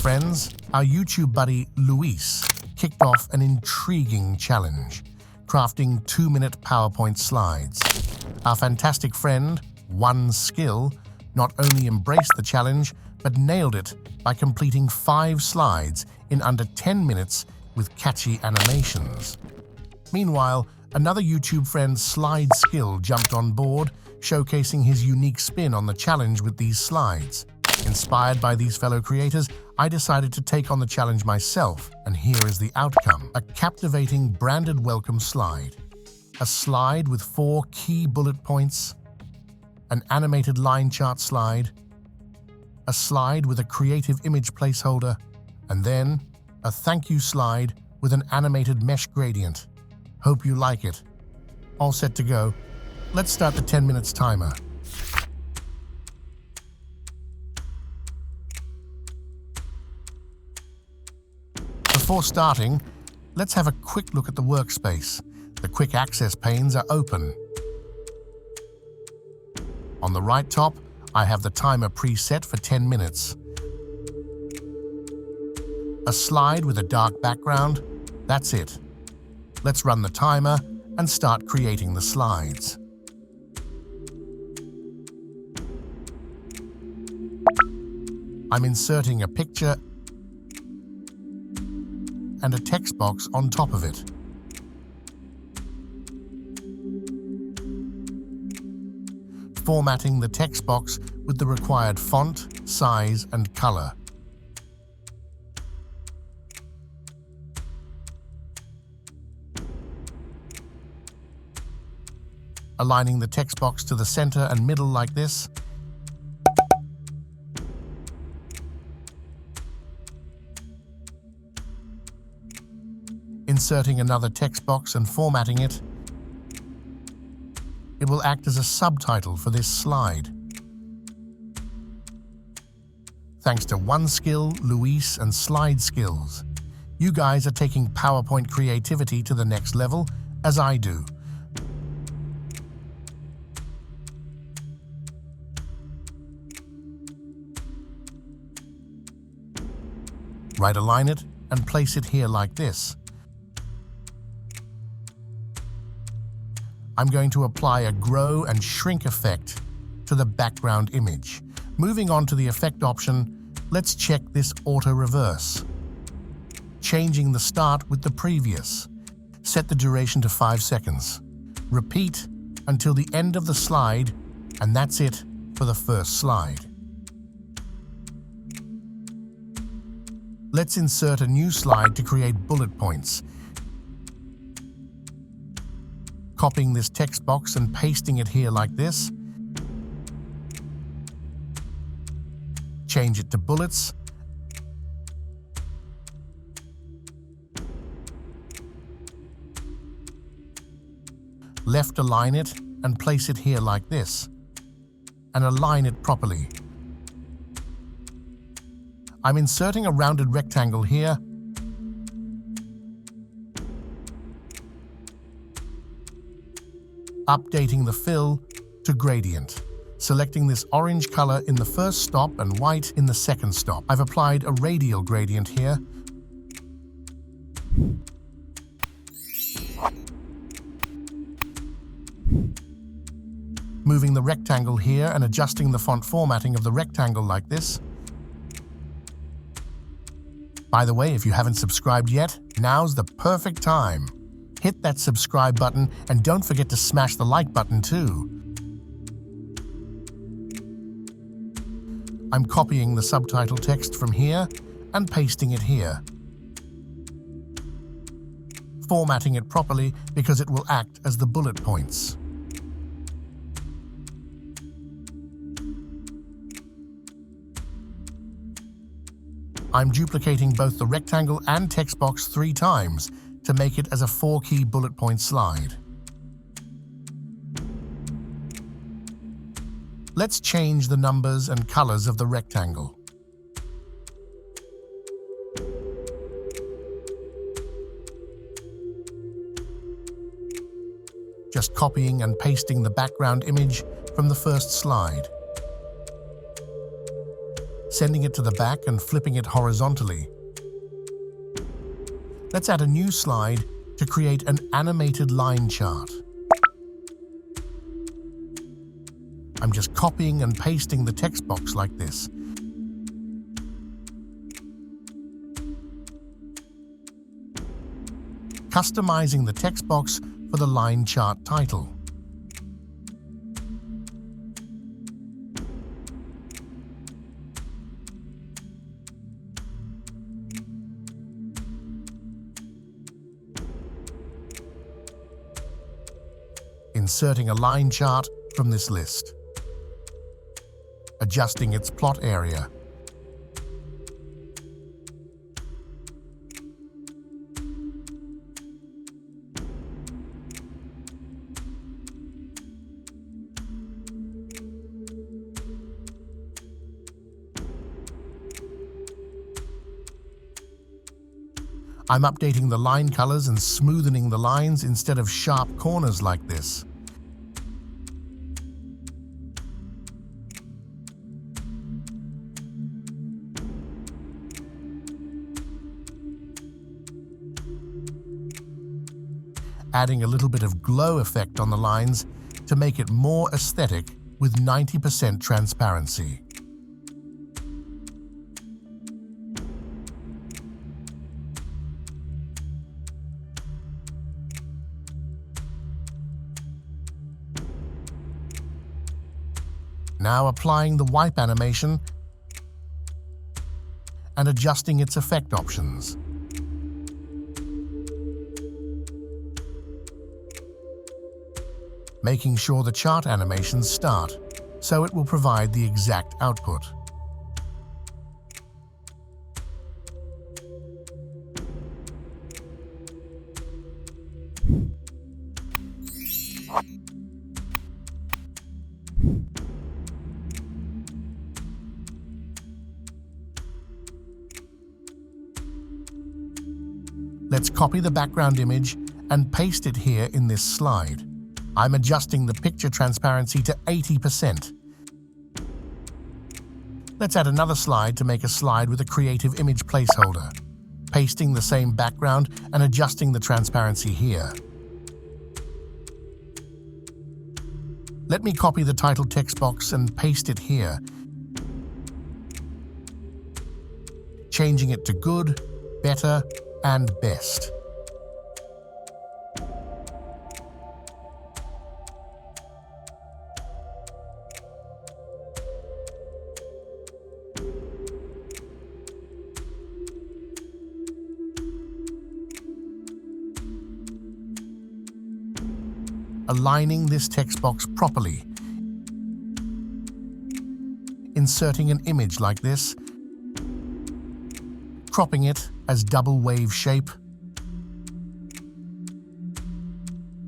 friends, our YouTube buddy Luis kicked off an intriguing challenge, crafting 2-minute PowerPoint slides. Our fantastic friend, One Skill, not only embraced the challenge, but nailed it by completing 5 slides in under 10 minutes with catchy animations. Meanwhile, another YouTube friend, Slide Skill, jumped on board, showcasing his unique spin on the challenge with these slides. Inspired by these fellow creators, I decided to take on the challenge myself, and here is the outcome. A captivating branded welcome slide. A slide with 4 key bullet points. An animated line chart slide. A slide with a creative image placeholder. And then, a thank you slide with an animated mesh gradient. Hope you like it. All set to go. Let's start the 10 minutes timer. Before starting, let's have a quick look at the workspace. The quick access panes are open. On the right top, I have the timer preset for 10 minutes. A slide with a dark background, that's it. Let's run the timer and start creating the slides. I'm inserting a picture and a text box on top of it. Formatting the text box with the required font, size, and color. Aligning the text box to the center and middle like this. Inserting another text box and formatting it. It will act as a subtitle for this slide. Thanks to One Skill, Luis, and Slide Skills, you guys are taking PowerPoint creativity to the next level, as I do. Right align it and place it here like this. I'm going to apply a grow and shrink effect to the background image. Moving on to the effect option, let's check this auto reverse. Changing the start with the previous. Set the duration to 5 seconds. Repeat until the end of the slide, and that's it for the first slide. Let's insert a new slide to create bullet points. Copying this text box and pasting it here like this. Change it to bullets. Left align it and place it here like this. And align it properly. I'm inserting a rounded rectangle here. Updating the fill to gradient. Selecting this orange color in the first stop and white in the second stop. I've applied a radial gradient here. Moving the rectangle here and adjusting the font formatting of the rectangle like this. By the way, if you haven't subscribed yet, now's the perfect time. Hit that subscribe button and don't forget to smash the like button too. I'm copying the subtitle text from here and pasting it here. Formatting it properly because it will act as the bullet points. I'm duplicating both the rectangle and text box 3 times to make it as a 4-key bullet point slide. Let's change the numbers and colors of the rectangle. Just copying and pasting the background image from the first slide. sending it to the back and flipping it horizontally. Let's add a new slide to create an animated line chart. I'm just copying and pasting the text box like this. Customizing the text box for the line chart title. Inserting a line chart from this list. Adjusting its plot area. I'm updating the line colors and smoothing the lines instead of sharp corners like this. Adding a little bit of glow effect on the lines to make it more aesthetic with 90% transparency. Now applying the wipe animation and adjusting its effect options. Making sure the chart animations start, so it will provide the exact output. Let's copy the background image and paste it here in this slide. I'm adjusting the picture transparency to 80%. Let's add another slide to make a slide with a creative image placeholder. Pasting the same background and adjusting the transparency here. Let me copy the title text box and paste it here, changing it to good, better, and best. Aligning this text box properly. Inserting an image like this. Cropping it as double wave shape.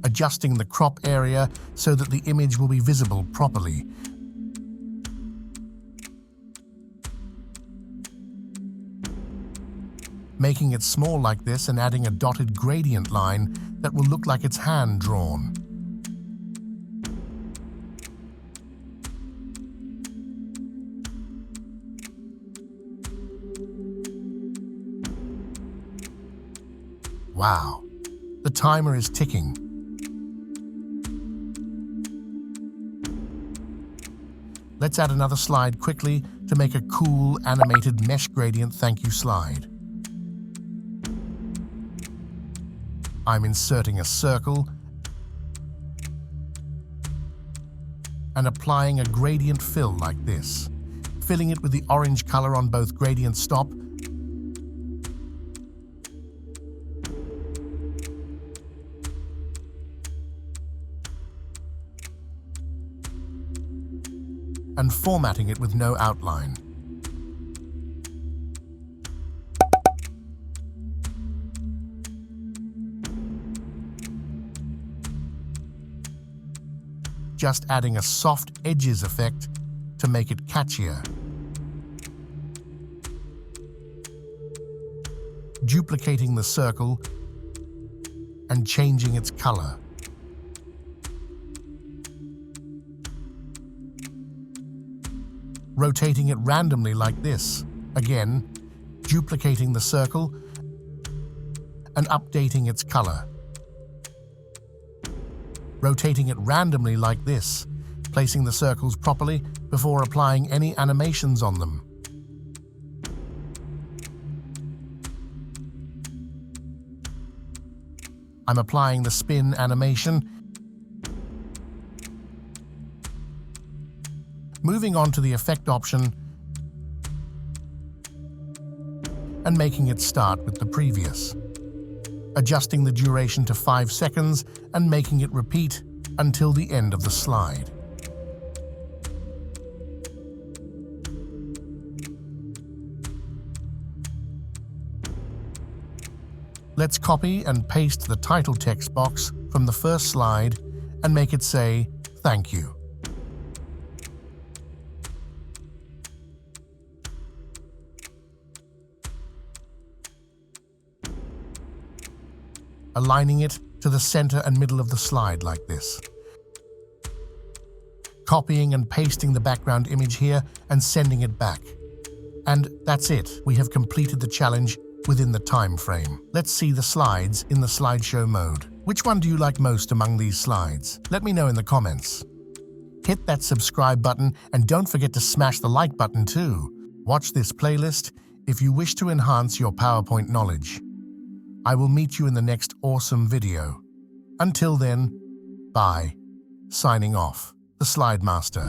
Adjusting the crop area so that the image will be visible properly. Making it small like this and adding a dotted gradient line that will look like it's hand-drawn. Wow, the timer is ticking. Let's add another slide quickly to make a cool animated mesh gradient thank you slide. I'm inserting a circle and applying a gradient fill like this, filling it with the orange color on both gradient stop and formatting it with no outline. Just adding a soft edges effect to make it catchier. Duplicating the circle and changing its color. rotating it randomly like this. Again, duplicating the circle and updating its color. Rotating it randomly like this, placing the circles properly before applying any animations on them. I'm applying the spin animation. Moving on to the effect option and making it start with the previous. Adjusting the duration to 5 seconds and making it repeat until the end of the slide. Let's copy and paste the title text box from the first slide and make it say, "Thank you." Aligning it to the center and middle of the slide like this. Copying and pasting the background image here and sending it back. And that's it. We have completed the challenge within the time frame. Let's see the slides in the slideshow mode. Which one do you like most among these slides? Let me know in the comments. Hit that subscribe button and don't forget to smash the like button too. Watch this playlist if you wish to enhance your PowerPoint knowledge. I will meet you in the next awesome video. Until then, bye. Signing off, the Slide Master.